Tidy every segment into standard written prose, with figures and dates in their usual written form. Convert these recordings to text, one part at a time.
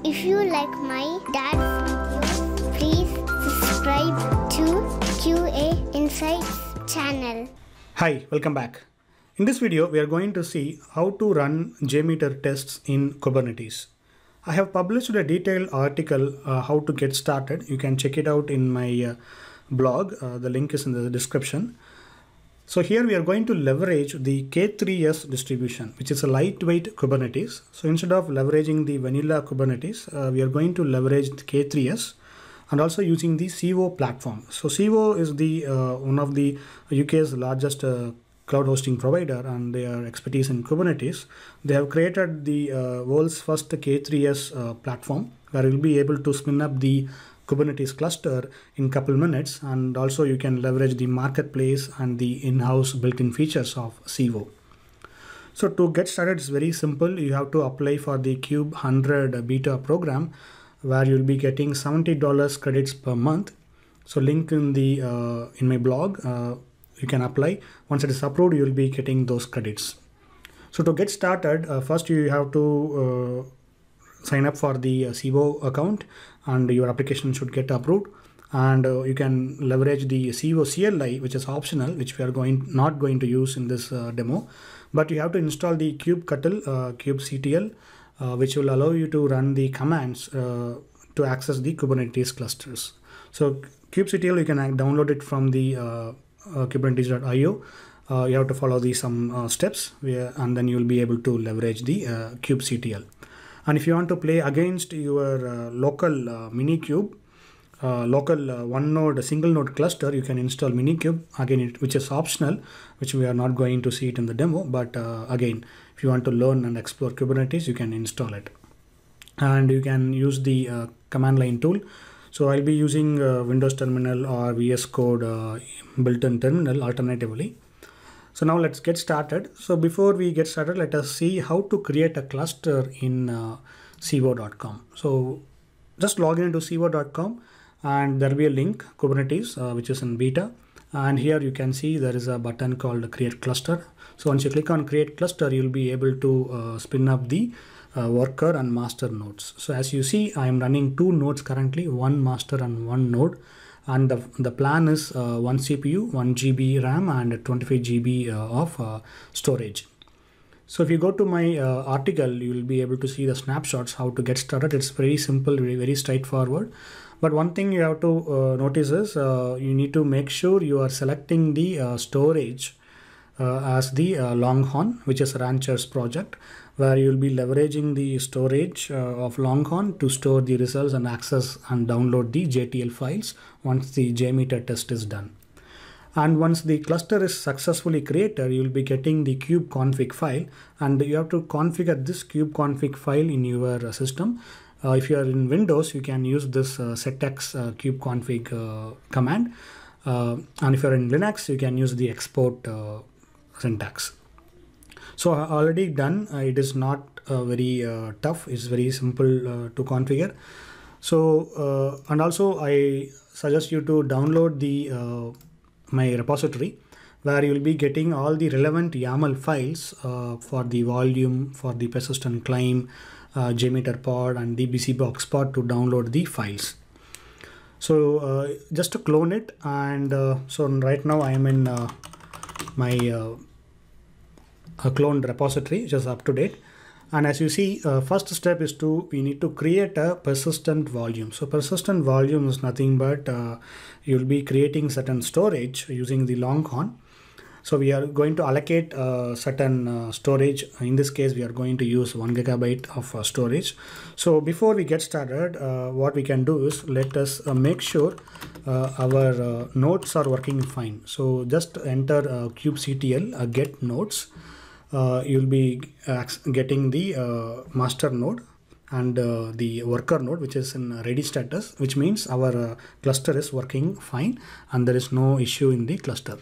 If you like my dad's videos, please subscribe to QA Insights channel. Hi, welcome back. In this video, we are going to see how to run JMeter tests in Kubernetes. I have published a detailed article how to get started. You can check it out in my blog. The link is in the description. So here we are going to leverage the K3s distribution, which is a lightweight Kubernetes. So instead of leveraging the vanilla Kubernetes, we are going to leverage the K3s and also using the Civo platform. So Civo is the one of the UK's largest cloud hosting provider, and their expertise in Kubernetes. They have created the world's first K3s platform, where you'll be able to spin up the Kubernetes cluster in couple minutes, and also you can leverage the marketplace and the in-house built-in features of Civo. So to get started, it's very simple. You have to apply for the Cube 100 beta program, where you'll be getting $70 credits per month. So link in the in my blog. You can apply. Once it is approved, you will be getting those credits. So to get started, first you have to sign up for the Civo account, and your application should get approved. And you can leverage the Civo CLI, which is optional, which we are not going to use in this demo. But you have to install the kubectl, kubectl, which will allow you to run the commands to access the Kubernetes clusters. So kubectl, you can download it from the kubernetes.io. You have to follow some steps, and then you will be able to leverage the kubectl. And if you want to play against your local Minikube, local one node, single node cluster, you can install Minikube, again, which is optional, which we are not going to see it in the demo. But again, if you want to learn and explore Kubernetes, you can install it. And you can use the command line tool. So I'll be using Windows Terminal or VS Code built-in terminal alternatively. So now let's get started. So before we get started, let us see how to create a cluster in civo.com. So just log in into civo.com, and there will be a link, Kubernetes, which is in beta. And here you can see there is a button called Create Cluster. So once you click on Create Cluster, you'll be able to spin up the worker and master nodes. So as you see, I am running two nodes currently, one master and one node. And the plan is 1 CPU, 1 GB RAM, and 25 GB of storage. So if you go to my article, you will be able to see the snapshots, how to get started. It's very simple, very straightforward. But one thing you have to notice is you need to make sure you are selecting the storage as the Longhorn, which is Rancher's project, where you will be leveraging the storage of Longhorn to store the results and access and download the JTL files once the JMeter test is done. And once the cluster is successfully created, you will be getting the kubeconfig file, and you have to configure this kubeconfig file in your system. If you are in Windows, you can use this setx kubeconfig command, and if you are in Linux, you can use the export syntax. So already done. It is not very tough. It's very simple to configure. So and also I suggest you to download the my repository, where you will be getting all the relevant YAML files for the volume, for the persistent climb, JMeter pod, and the BCBox pod to download the files. So just to clone it, and so right now I am in my cloned repository, which is up to date. And as you see, first step is we need to create a persistent volume. So persistent volume is nothing but you'll be creating certain storage using the Longhorn. So we are going to allocate certain storage. In this case, we are going to use 1 GB of storage. So before we get started, what we can do is let us make sure our nodes are working fine. So just enter kubectl get nodes. You'll be getting the master node and the worker node, which is in ready status, which means our cluster is working fine and there is no issue in the cluster.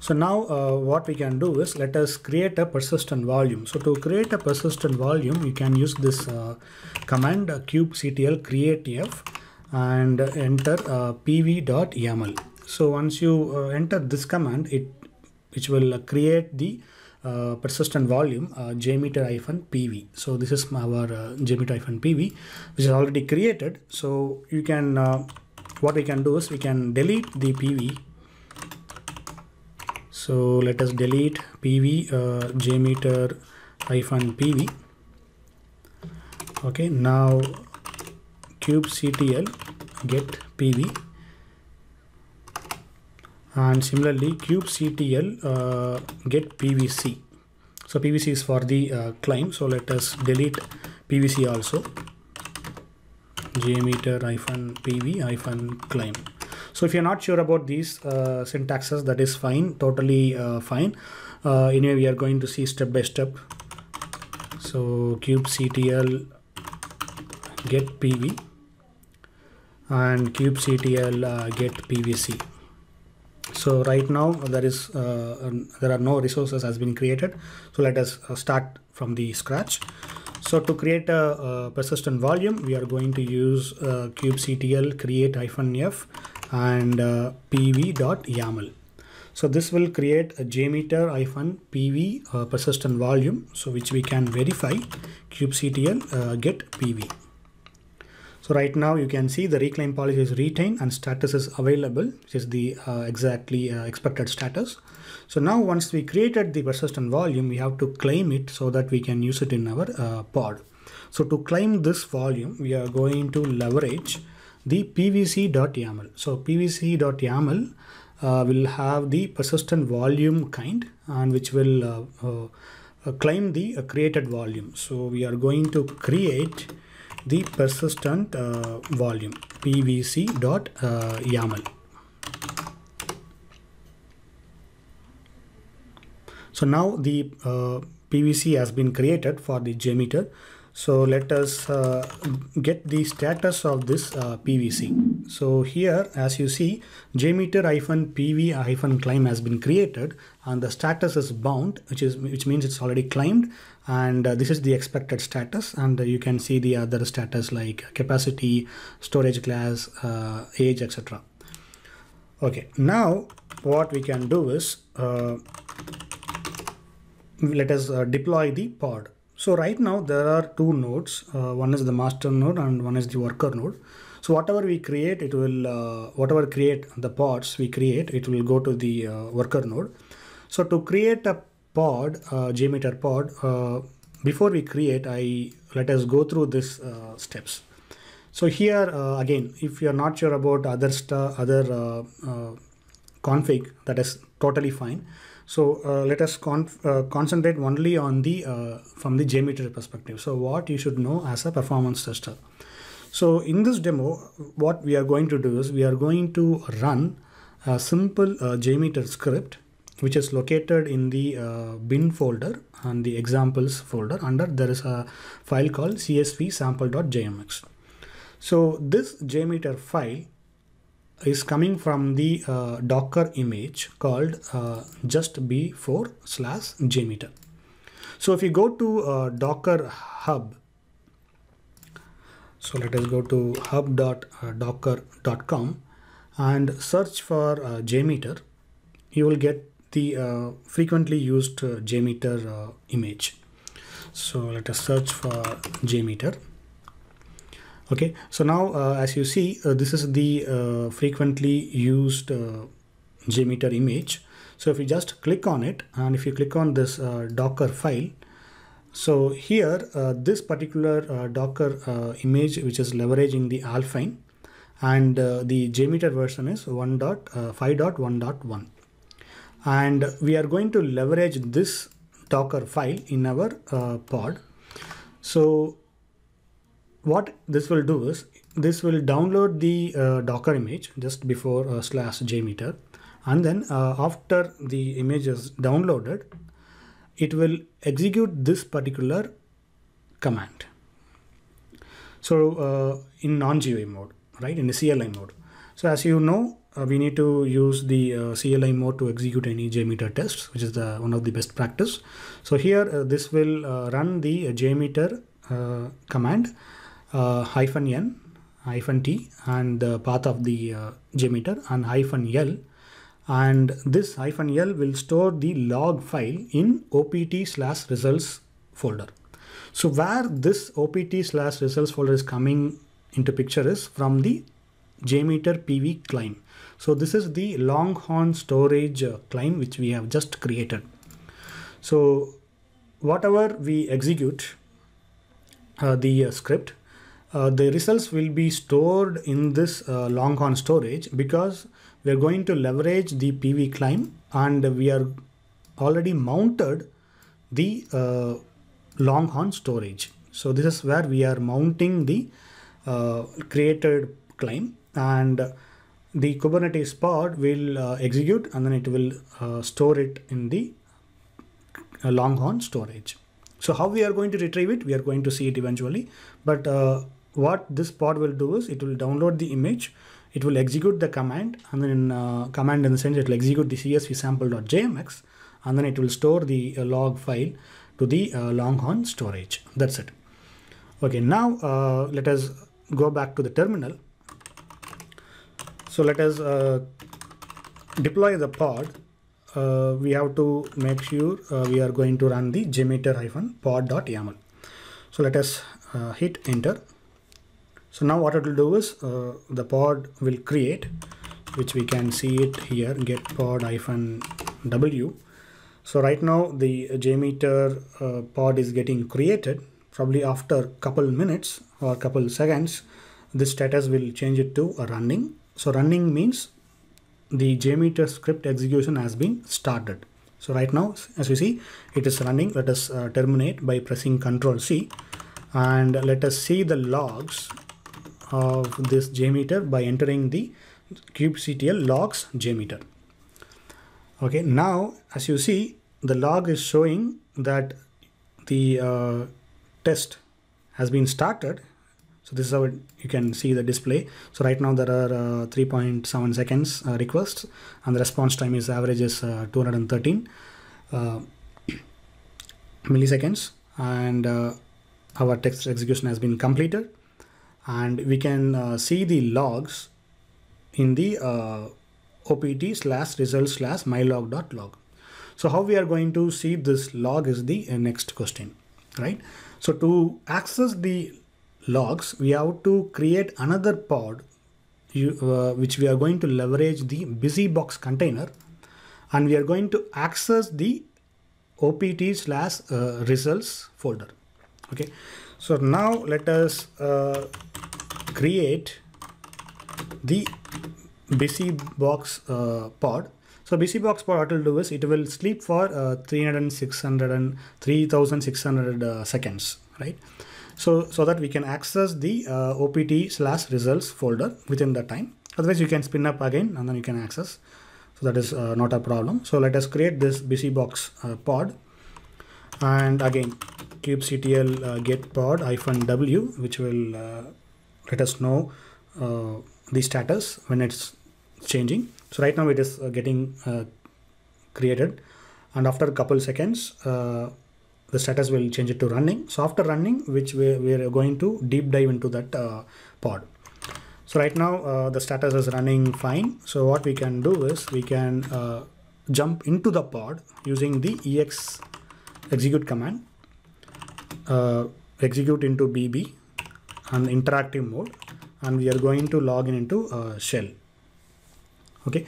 So now what we can do is let us create a persistent volume. So to create a persistent volume, you can use this command kubectl createf and enter pv.yaml. So once you enter this command, which will create the persistent volume jmeter-pv. So this is our jmeter-pv, which is already created. So you can what we can do is we can delete the pv. So let us delete pv jmeter-pv. Okay, now kubectl get pv, and similarly kubectl get pvc. So pvc is for the claim, so let us delete pvc also, jmeter-pv-claim. So if you're not sure about these syntaxes, that is fine, totally fine. Anyway, we are going to see step by step. So kubectl get pv and kubectl get pvc. So right now there are no resources has been created. So let us start from the scratch. So to create a persistent volume, we are going to use kubectl create-f and pv.yaml. So this will create a jmeter-pv persistent volume, so which we can verify kubectl get pv. So right now you can see the reclaim policy is retained and status is available, which is the exactly expected status. So now once we created the persistent volume, we have to claim it so that we can use it in our pod. So to claim this volume, we are going to leverage the pvc.yaml. So pvc.yaml will have the persistent volume kind, and which will claim the created volume. So we are going to create the persistent volume pvc.yaml. So now the PVC has been created for the JMeter. So let us get the status of this PVC. So here, as you see, JMeter-PV-claim has been created, and the status is bound, which means it's already claimed, and this is the expected status. And you can see the other status like capacity, storage class, age, etc. Okay, now what we can do is let us deploy the pod. So right now there are two nodes. One is the master node and one is the worker node. So whatever we create, it will create the pods we create, it will go to the worker node. So to create a pod, JMeter pod, before we create, let us go through this steps. So here again, if you are not sure about other config, that is totally fine. So let us concentrate only on the from the JMeter perspective. So what you should know as a performance tester. So in this demo, what we are going to do is we are going to run a simple JMeter script, which is located in the bin folder and the examples folder. Under there is a file called csv sample.jmx. So this JMeter file is coming from the Docker image called justb4/jmeter. So if you go to Docker Hub, so let us go to hub.docker.com and search for JMeter. You will get the frequently used JMeter image. So let us search for JMeter. Okay, so now as you see, this is the frequently used JMeter image. So if you just click on it, and if you click on this Docker file, so here this particular Docker image, which is leveraging the Alpine, and the JMeter version is 1.5.1.1, and we are going to leverage this Docker file in our pod. So what this will do is this will download the Docker image just before /JMeter, and then after the image is downloaded, it will execute this particular command. So in non-GUI mode, right, in the CLI mode. So as you know, we need to use the CLI mode to execute any JMeter tests, which is one of the best practice. So here this will run the JMeter command -n -t and the path of the JMeter, and -l and this -l will store the log file in opt/results folder. So where this opt/results folder is coming into picture is from the JMeter PV client. So this is the Longhorn storage client which we have just created. So whatever we execute the script, the results will be stored in this Longhorn storage, because we are going to leverage the PV client and we are already mounted the Longhorn storage. So this is where we are mounting the created client, and the Kubernetes pod will execute, and then it will store it in the Longhorn storage. So how we are going to retrieve it, we are going to see it eventually. But what this pod will do is it will download the image, it will execute the command, and then command in the sense it will execute the csv sample.jmx, and then it will store the log file to the Longhorn storage. That's it. Okay, now let us go back to the terminal. So let us deploy the pod. We have to make sure we are going to run the jmeter-pod.yaml. So let us hit enter. So now what it will do is the pod will create, which we can see it here, get pod-w. So right now the JMeter pod is getting created. Probably after couple minutes or couple seconds, this status will change it to a running. So running means the JMeter script execution has been started. So right now, as we see, it is running. Let us terminate by pressing Ctrl+C, and let us see the logs of this JMeter by entering the kubectl logs JMeter. Okay, now as you see, the log is showing that the test has been started. So this is how you can see the display. So right now there are 3.7 seconds requests, and the response time is average is 213 milliseconds, and our text execution has been completed, and we can see the logs in the opt/results/mylog.log. So how we are going to see this log is the next question, right? So to access the logs, we have to create another pod which we are going to leverage the BusyBox container, and we are going to access the opt/results folder. Okay, so now let us create the BusyBox pod. So BusyBox pod, what it will do is it will sleep for 3600 seconds, right? So that we can access the opt/results folder within the time. Otherwise you can spin up again and then you can access. So that is not a problem. So let us create this BusyBox pod, and again kubectl get pod-w, which will let us know the status when it's changing. So right now it is getting created, and after a couple seconds the status will change it to running. So after running, which we are going to deep dive into that pod. So right now the status is running fine. So what we can do is we can jump into the pod using the ex execute command, execute into BB and interactive mode, and we are going to log in into shell. Okay,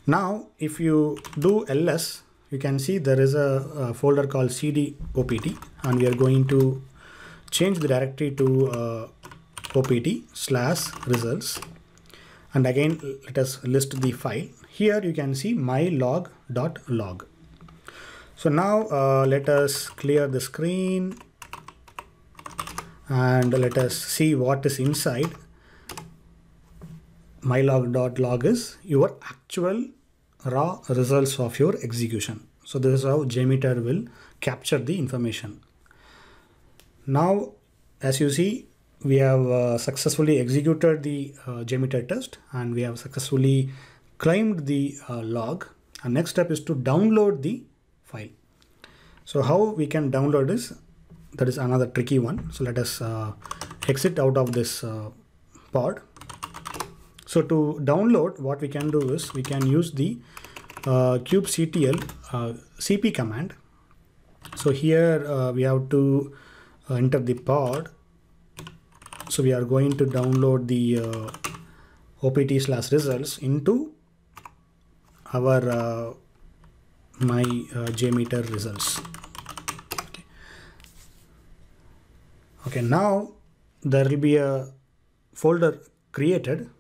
now if you do ls, you can see there is a folder called cd opt, and we are going to change the directory to opt/results, and again let us list the file. Here you can see mylog.log. So now let us clear the screen and let us see what is inside. Mylog.log is your actual raw results of your execution. So this is how JMeter will capture the information. Now as you see, we have successfully executed the JMeter test, and we have successfully claimed the log. And next step is to download the file. So how we can download this, that is another tricky one. So let us exit out of this pod. So to download, what we can do is we can use the kubectl cp command. So here we have to enter the pod. So we are going to download the opt/results into our my JMeter results. Okay, now there will be a folder created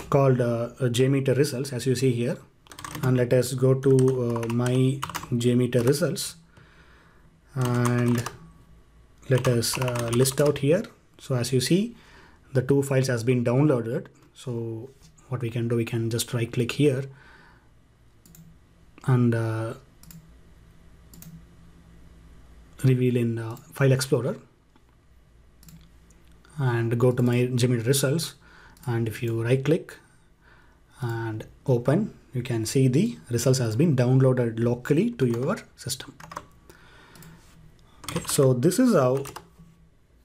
called JMeter results, as you see here, and let us go to my JMeter results and let us list out here. So as you see, the two files has been downloaded. So what we can do, we can just right click here and reveal in File Explorer and go to my JMeter results, and if you right click and open, you can see the results has been downloaded locally to your system. Okay, so this is how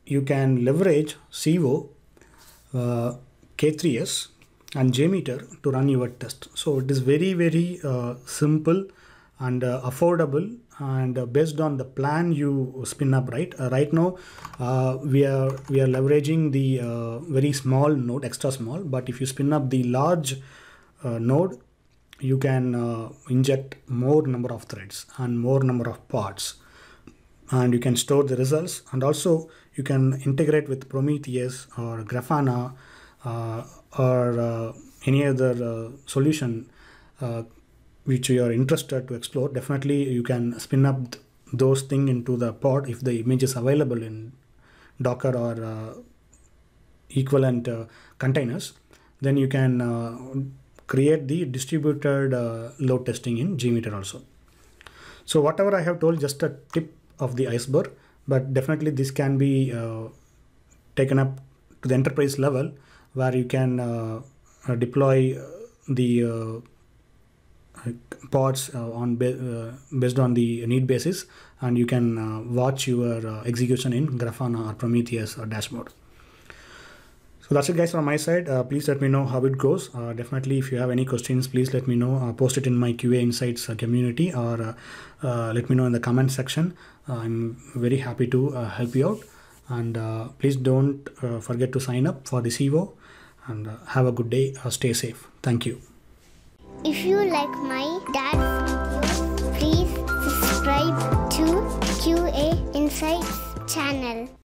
you can leverage CIVO, K3s and JMeter to run your test. So it is very simple and affordable, and based on the plan you spin up, right? Right now we are leveraging the very small node, extra small, but if you spin up the large node, you can inject more number of threads and more number of pods, and you can store the results, and also you can integrate with Prometheus or Grafana or any other solution which you are interested to explore. Definitely you can spin up those things into the pod if the image is available in Docker or equivalent containers. Then you can create the distributed load testing in JMeter also. So whatever I have told, just a tip of the iceberg, but definitely this can be taken up to the enterprise level, where you can deploy the pods on based on the need basis, and you can watch your execution in Grafana or Prometheus or dashboard. So that's it guys from my side. Please let me know how it goes. Definitely if you have any questions, please let me know. Post it in my QA Insights community, or let me know in the comment section. I'm very happy to help you out, and please don't forget to sign up for the CIVO, and have a good day. Stay safe. Thank you. If you like my dad's videos, please subscribe to QA Insights channel.